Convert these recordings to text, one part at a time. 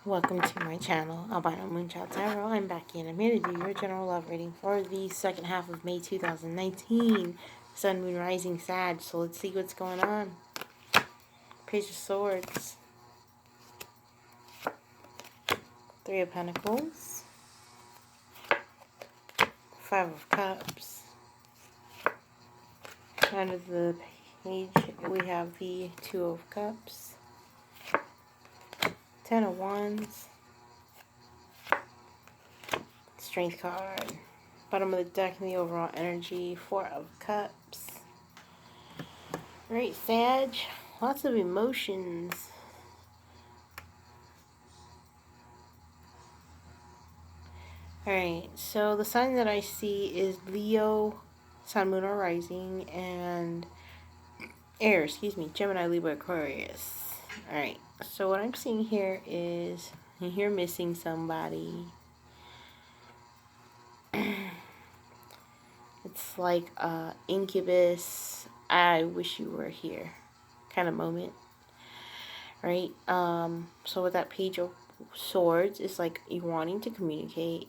Welcome to my channel, albinomoonchildtarot. I'm Becky and I'm here to do your general love reading for the second half of May 2019. Sun, Moon, Rising, Sag. So let's see what's going on. Page of Swords. Three of Pentacles. Five of Cups. Out of the page, we have the Two of Cups. Ten of Wands. Strength card. Bottom of the deck in the overall energy. Four of Cups. Alright, Sag. Lots of emotions. Alright, so the sign that I see is Leo, Sun, Moon, or Rising, and Air, Gemini, Libra, Aquarius. Alright, so what I'm seeing here is you're missing somebody. It's like incubus, I wish you were here kind of moment. Right? So with that Page of Swords, it's like you're wanting to communicate,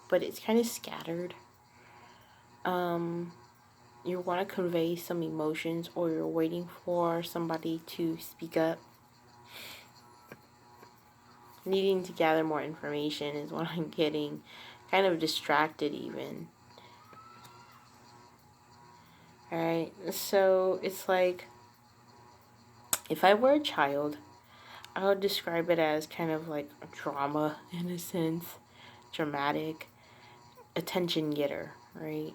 but it's kind of scattered. You want to convey some emotions, or you're waiting for somebody to speak up. Needing to gather more information is what I'm getting. Kind of distracted even. Alright, so it's like, if I were a child, I would describe it as kind of like a drama in a sense. Dramatic. Attention getter, right?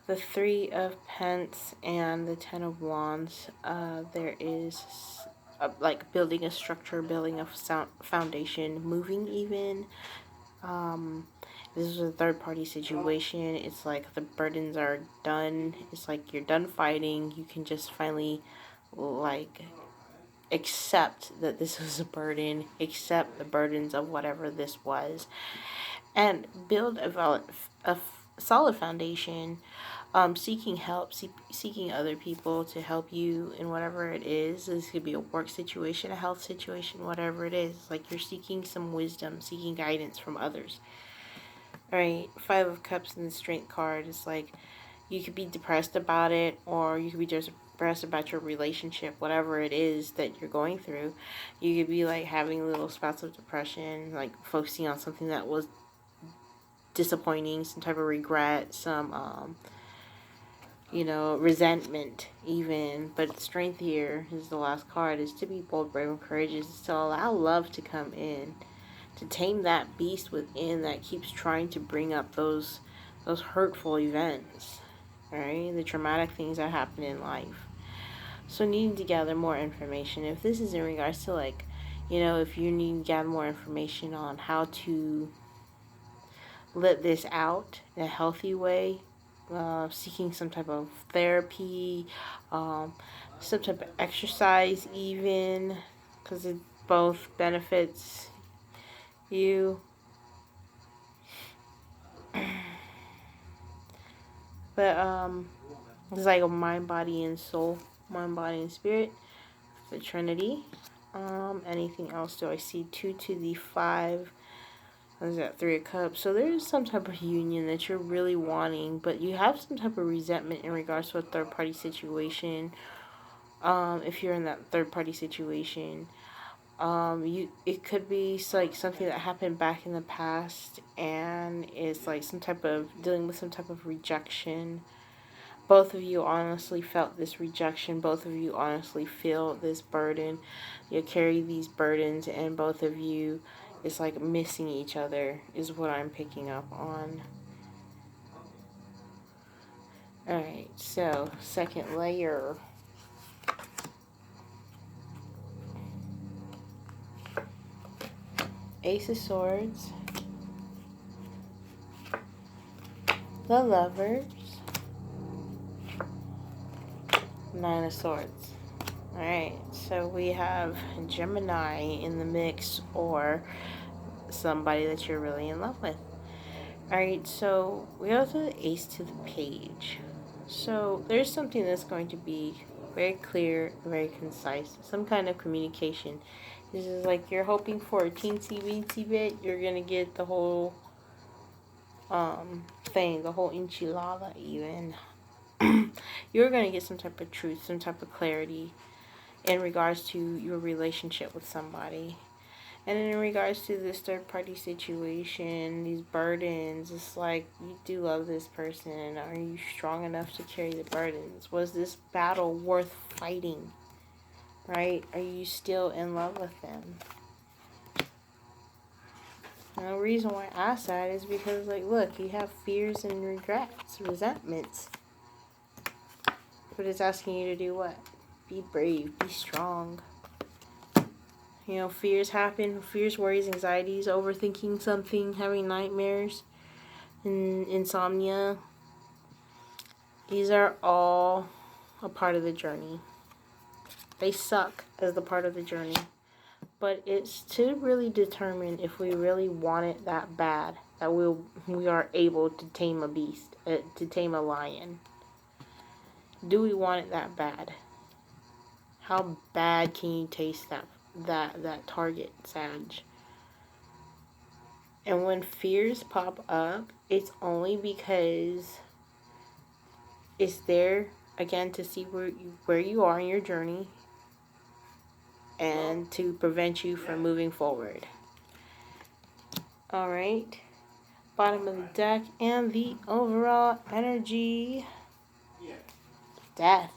The Three of Pence and the Ten of Wands, there is like building a structure, building a foundation, moving even. This is a third-party situation. It's like the burdens are done. It's like you're done fighting. You can just finally like accept that this was a burden, accept the burdens of whatever this was, and build a solid foundation. Seeking help, seeking other people to help you in whatever it is. This could be a work situation, a health situation, whatever it is. Like you're seeking some wisdom, seeking guidance from others. Alright, Five of Cups and the Strength card is like you could be depressed about it, or you could be just depressed about your relationship, whatever it is that you're going through. You could be like having little spouts of depression, like focusing on something that was disappointing, some type of regret, some you know, resentment even. But Strength here is the last card, is to be bold, brave, and courageous, is to allow love to come in, to tame that beast within that keeps trying to bring up those hurtful events, right? The traumatic things that happen in life. So needing to gather more information. If this is in regards to like, you know, if you need to gather more information on how to let this out in a healthy way, seeking some type of therapy, some type of exercise even, because it both benefits you. But it's like a mind, body, and soul. Mind, body, and spirit. The Trinity. Anything else? Do I see 2 to the 5? What is that? 3 of Cups. So there's some type of union that you're really wanting, but you have some type of resentment in regards to a third-party situation. If you're in that third-party situation, it could be like something that happened back in the past, and it's like some type of dealing with some type of rejection. Both of you honestly felt this rejection. Both of you honestly feel this burden. You carry these burdens, and both of you, it's like missing each other is what I'm picking up on. Alright, so second layer. Ace of Swords. The Lovers. Nine of Swords. Alright, so we have Gemini in the mix, or somebody that you're really in love with. Alright, so we also have the Ace to the Page. So there's something that's going to be very clear, very concise, some kind of communication. This is like you're hoping for a teensy weensy bit, you're gonna get the whole thing, the whole enchilada even. You're gonna get some type of truth, some type of clarity in regards to your relationship with somebody. And in regards to this third party situation, these burdens, it's like you do love this person. Are you strong enough to carry the burdens? Was this battle worth fighting? Right? Are you still in love with them? And the reason why I ask that is because, like, look, you have fears and regrets, resentments. But it's asking you to do what? Be brave, be strong. You know, fears happen. Fears, worries, anxieties, overthinking something, having nightmares, and insomnia. These are all a part of the journey. They suck as the part of the journey. But it's to really determine if we really want it that bad, that we are able to tame a beast, to tame a lion. Do we want it that bad? How bad can you taste that target, Sag? And when fears pop up, it's only because it's there, again, to see where you are in your journey and to prevent you from moving forward. Alright. Bottom of the deck and the overall energy. Death.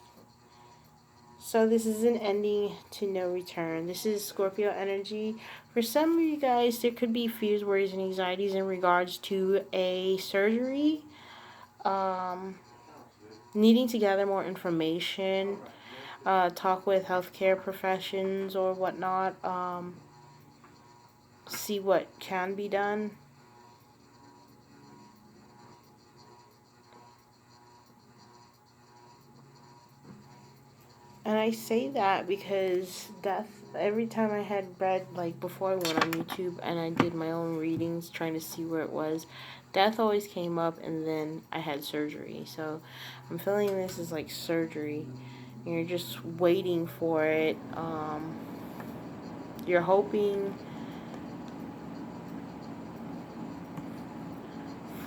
So this is an ending to no return. This is Scorpio energy. For some of you guys, there could be fears, worries, and anxieties in regards to a surgery. Needing to gather more information. Talk with healthcare professions or whatnot. See what can be done. And I say that because death, every time I had read, like before I went on YouTube and I did my own readings trying to see where it was, death always came up and then I had surgery. So I'm feeling this is like surgery. You're just waiting for it. You're hoping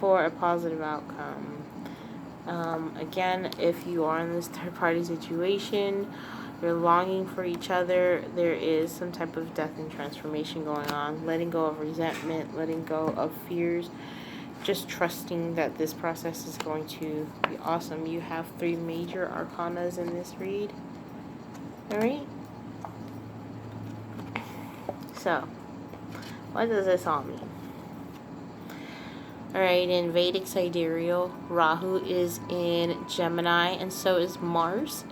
for a positive outcome. Again, if you are in this third party situation, you're longing for each other, there is some type of death and transformation going on. Letting go of resentment, letting go of fears, just trusting that this process is going to be awesome. You have 3 major arcanas in this read. Alright? So, what does this all mean? Alright, in Vedic sidereal, Rahu is in Gemini, and so is Mars.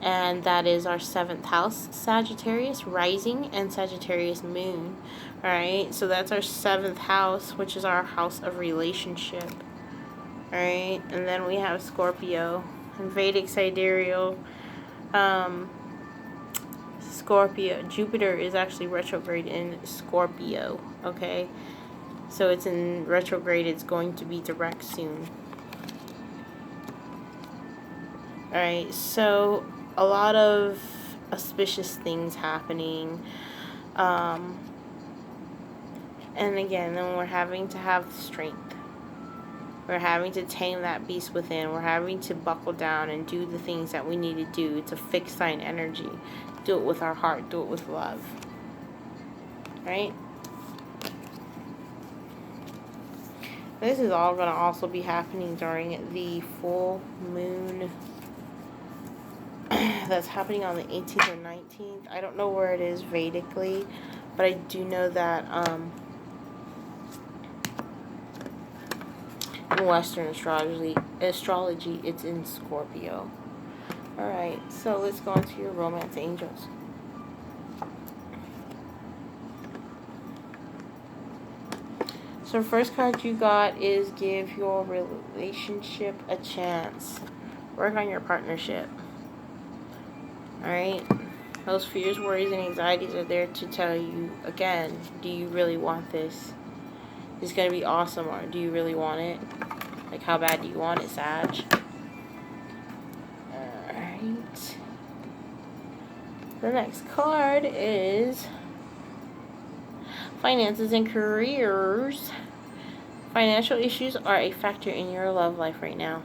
And that is our 7th house, Sagittarius rising and Sagittarius moon. Alright, so that's our 7th house, which is our house of relationship. Alright, and then we have Scorpio. In Vedic sidereal, Scorpio, Jupiter is actually retrograde in Scorpio. Okay, so it's in retrograde, it's going to be direct soon. Alright, so a lot of auspicious things happening. And again, then we're having to have strength. We're having to tame that beast within. We're having to buckle down and do the things that we need to do. It's a fixed sign energy. Do it with our heart. Do it with love. Right? This is all going to also be happening during the full moon that's happening on the 18th or 19th. I don't know where it is Vedically, but I do know that in Western astrology, it's in Scorpio. Alright, so let's go into your romance angels. So first card you got is give your relationship a chance. Work on your partnership. Alright? Those fears, worries, and anxieties are there to tell you, again, do you really want this? It's going to be awesome, or do you really want it? Like, how bad do you want it, Sag? The next card is finances and careers. Financial issues are a factor in your love life right now.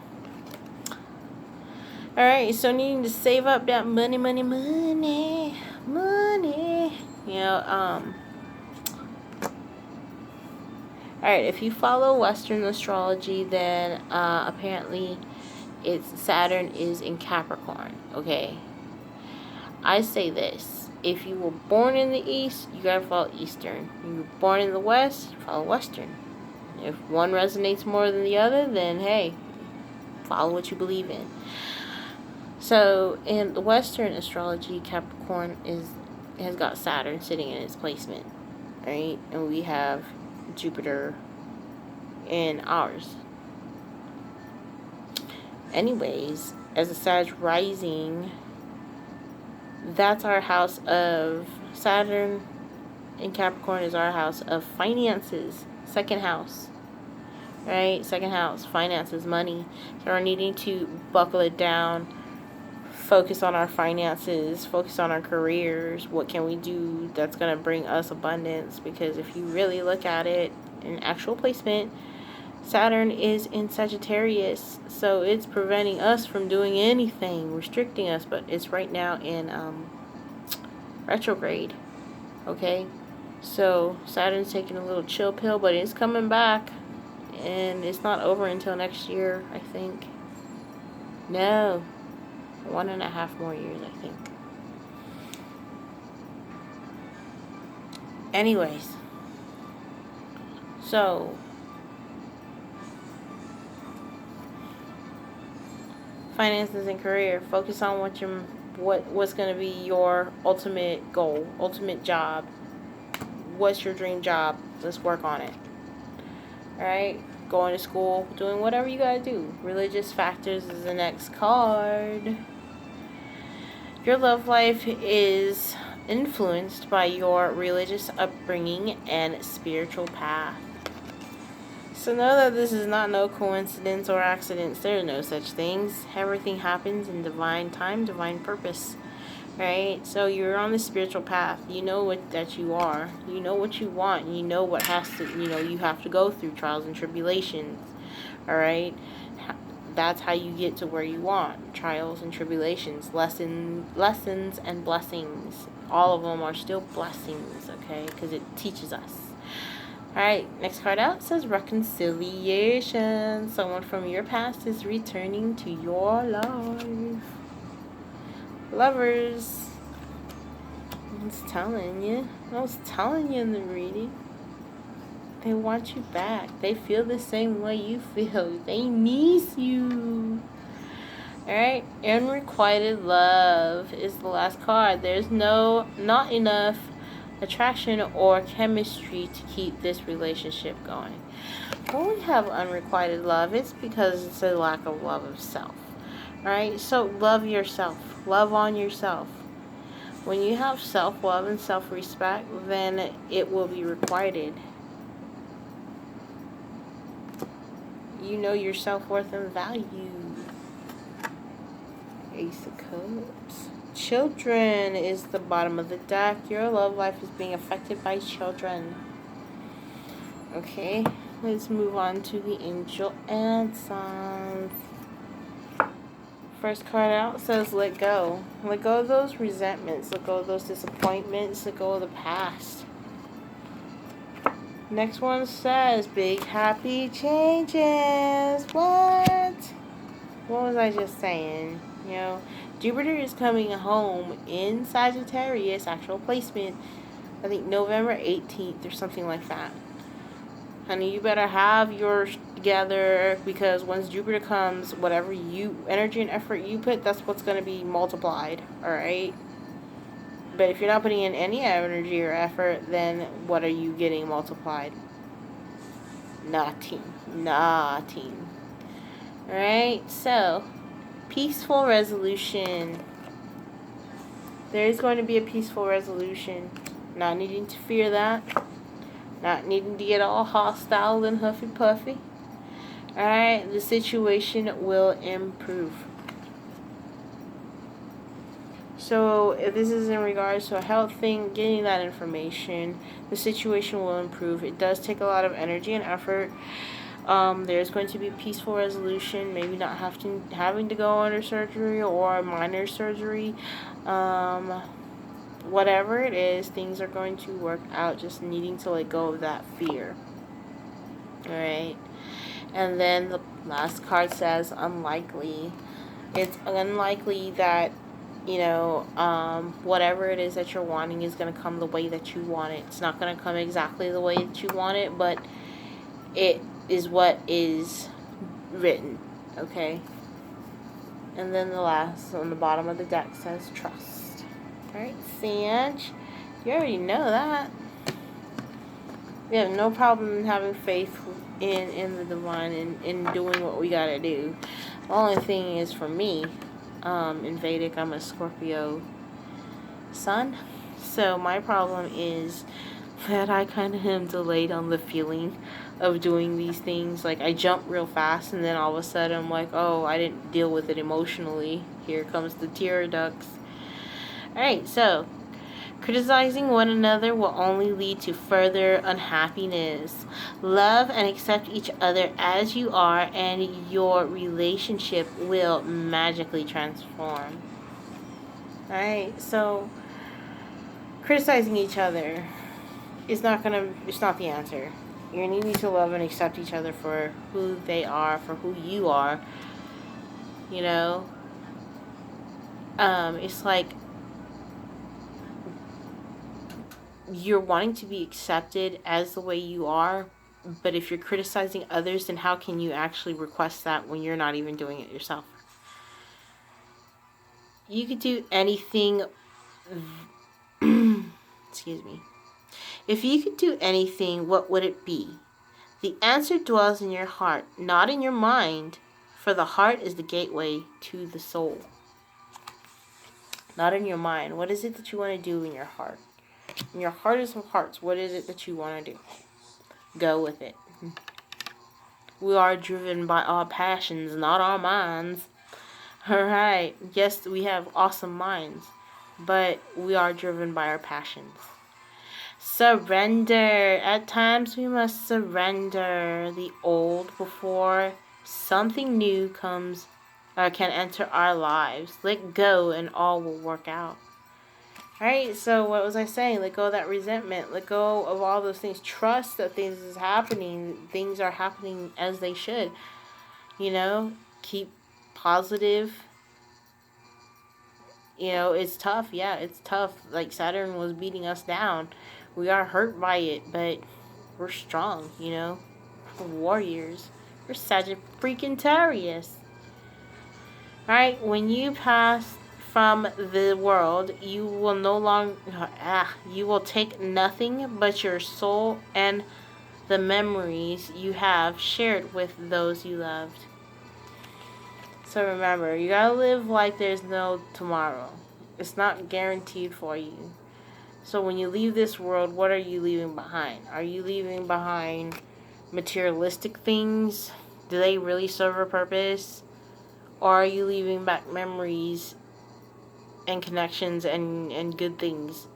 Alright, so needing to save up that money. You know, alright, if you follow Western astrology, then apparently it's Saturn is in Capricorn, okay? I say this. If you were born in the East, you gotta follow Eastern. If you were born in the West, follow Western. If one resonates more than the other, then hey, follow what you believe in. So in the Western astrology, Capricorn has got Saturn sitting in its placement, right? And we have Jupiter in ours. Anyways, as a Sag rising, that's our house of Saturn in Capricorn is our house of finances. Second house, right? Second house, finances, money. So we're needing to buckle it down, focus on our finances, focus on our careers. What can we do that's going to bring us abundance? Because if you really look at it in actual placement, Saturn is in Sagittarius, so it's preventing us from doing anything, restricting us, but it's right now in retrograde, okay? So Saturn's taking a little chill pill, but it's coming back, and it's not over until next year, I think. No, 1.5 more years, I think. Anyways, so finances and career, focus on what's going to be your ultimate goal, ultimate job. What's your dream job? Let's work on it. Alright? Going to school, doing whatever you gotta do. Religious factors is the next card. Your love life is influenced by your religious upbringing and spiritual path. So know that this is not no coincidence or accidents. There are no such things. Everything happens in divine time, divine purpose. Right? So you're on the spiritual path. You know that you are. You know what you want. You know what has to, you have to go through trials and tribulations. Alright? That's how you get to where you want. Trials and tribulations. Lessons and blessings. All of them are still blessings, okay? Because it teaches us. Alright, next card out says reconciliation. Someone from your past is returning to your life. Lovers. I was telling you in the reading. They want you back. They feel the same way you feel. They miss you. Alright, unrequited love is the last card. There's not enough attraction or chemistry to keep this relationship going. When we have unrequited love, it's because it's a lack of love of self. Alright, so love yourself. Love on yourself. When you have self-love and self-respect, then it will be requited. You know your self-worth and value. Ace of Cups. Children is the bottom of the deck. Your love life is being affected by children. Okay, let's move on to the angel answers. First card out says let go. Let go of those resentments. Let go of those disappointments. Let go of the past. Next one says big happy changes. What was I just saying? Jupiter is coming home in Sagittarius, actual placement, I think November 18th or something like that. Honey, you better have yours together, because once Jupiter comes, whatever energy and effort you put, that's what's going to be multiplied, alright? But if you're not putting in any energy or effort, then what are you getting multiplied? Nothing. Alright, so peaceful resolution. There is going to be a peaceful resolution. Not needing to fear that. Not needing to get all hostile and huffy puffy. Alright, the situation will improve. So if this is in regards to a health thing, getting that information, the situation will improve. It does take a lot of energy and effort. There's going to be peaceful resolution, maybe not having to go under surgery or minor surgery. Whatever it is, things are going to work out, just needing to let go of that fear. Alright. And then the last card says unlikely. It's unlikely that, whatever it is that you're wanting is going to come the way that you want it. It's not going to come exactly the way that you want it, but it is what is written. Okay? And then the last on the bottom of the deck says trust. Alright, Sag. You already know that. We have no problem having faith in the divine and in doing what we gotta do. The only thing is, for me, in Vedic, I'm a Scorpio sun. So my problem is that I kind of am delayed on the feeling of doing these things. Like, I jump real fast, and then all of a sudden I'm like, oh, I didn't deal with it emotionally. Here comes the tear ducts. Alright, so criticizing one another will only lead to further unhappiness. Love and accept each other as you are, and your relationship will magically transform. Alright, so criticizing each other it's not the answer. You're needing to love and accept each other for who they are, for who you are. It's like you're wanting to be accepted as the way you are, but if you're criticizing others, then how can you actually request that when you're not even doing it yourself? You could do anything. Excuse me. If you could do anything, what would it be? The answer dwells in your heart, not in your mind, for the heart is the gateway to the soul. Not in your mind. What is it that you want to do in your heart? In your heart of hearts, what is it that you want to do? Go with it. We are driven by our passions, not our minds. Alright. Yes, we have awesome minds, but we are driven by our passions. Surrender. At times we must surrender the old before something new can enter our lives. Let go and all will work out. Alright, so what was I saying? Let go of that resentment. Let go of all those things. Trust that things is happening. Things are happening as they should. Keep positive. It's tough. Yeah, it's tough. Like, Saturn was beating us down. We are hurt by it, but we're strong, We're warriors. We're Sagittarius. Alright, when you pass from the world, you will you will take nothing but your soul and the memories you have shared with those you loved. So remember, you gotta live like there's no tomorrow. It's not guaranteed for you. So when you leave this world, what are you leaving behind? Are you leaving behind materialistic things? Do they really serve a purpose? Or are you leaving back memories and connections and good things?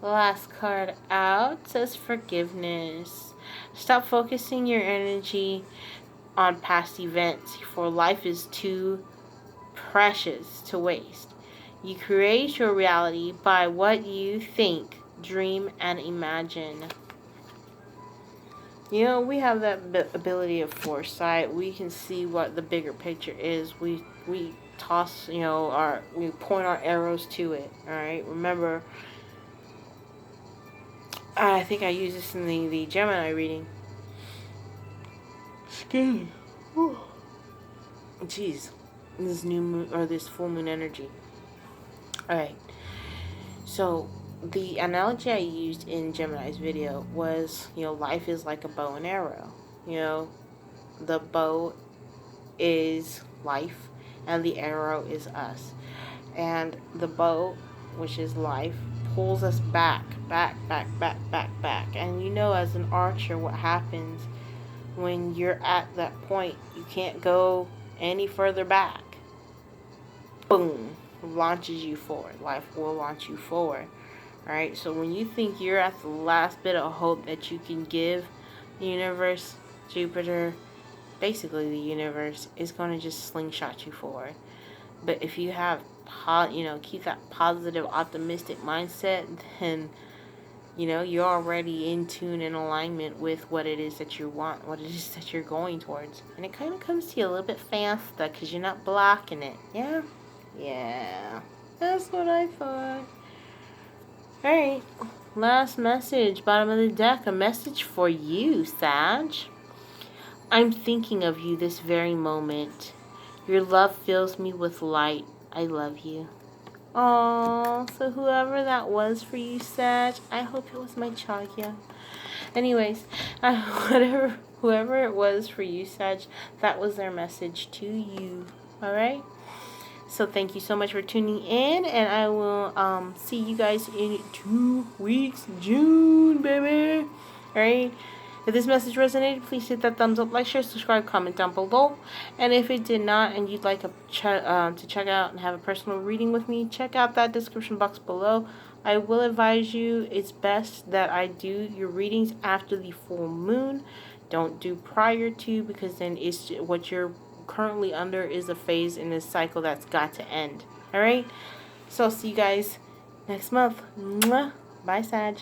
The last card out says forgiveness. Stop focusing your energy on past events, for life is too precious to waste. You create your reality by what you think, dream, and imagine. We have that ability of foresight. We can see what the bigger picture is. We toss, we point our arrows to it. All right. Remember, I think I used this in the Gemini reading. Excuse me. Jeez, this new moon or this full moon energy. All right. So the analogy I used in Gemini's video was, life is like a bow and arrow. The bow is life and the arrow is us. And the bow, which is life, pulls us back. And as an archer, what happens when you're at that point? You can't go any further back. boom, launches you forward. Life will launch you forward. Alright, so when you think you're at the last bit of hope that you can give, the universe, Jupiter, basically the universe, is going to just slingshot you forward. But if you have, keep that positive, optimistic mindset, then, you're already in tune and alignment with what it is that you want, what it is that you're going towards. And it kind of comes to you a little bit faster because you're not blocking it. Yeah? Yeah. That's what I thought. Alright. Last message, bottom of the deck. A message for you, Sag. I'm thinking of you this very moment. Your love fills me with light. I love you. Oh, so whoever that was for you, Sag, I hope it was my Chagya. Anyways, whoever it was for you, Sag, that was their message to you. Alright? So thank you so much for tuning in, and I will see you guys in 2 weeks, June, baby. Alright? If this message resonated, please hit that thumbs up, like, share, subscribe, comment down below. And if it did not, and you'd like to check out and have a personal reading with me, check out that description box below. I will advise you, it's best that I do your readings after the full moon. Don't do prior to, because then it's what you're currently under is a phase in this cycle that's got to end. Alright? So I'll see you guys next month. Mwah. Bye, Sag.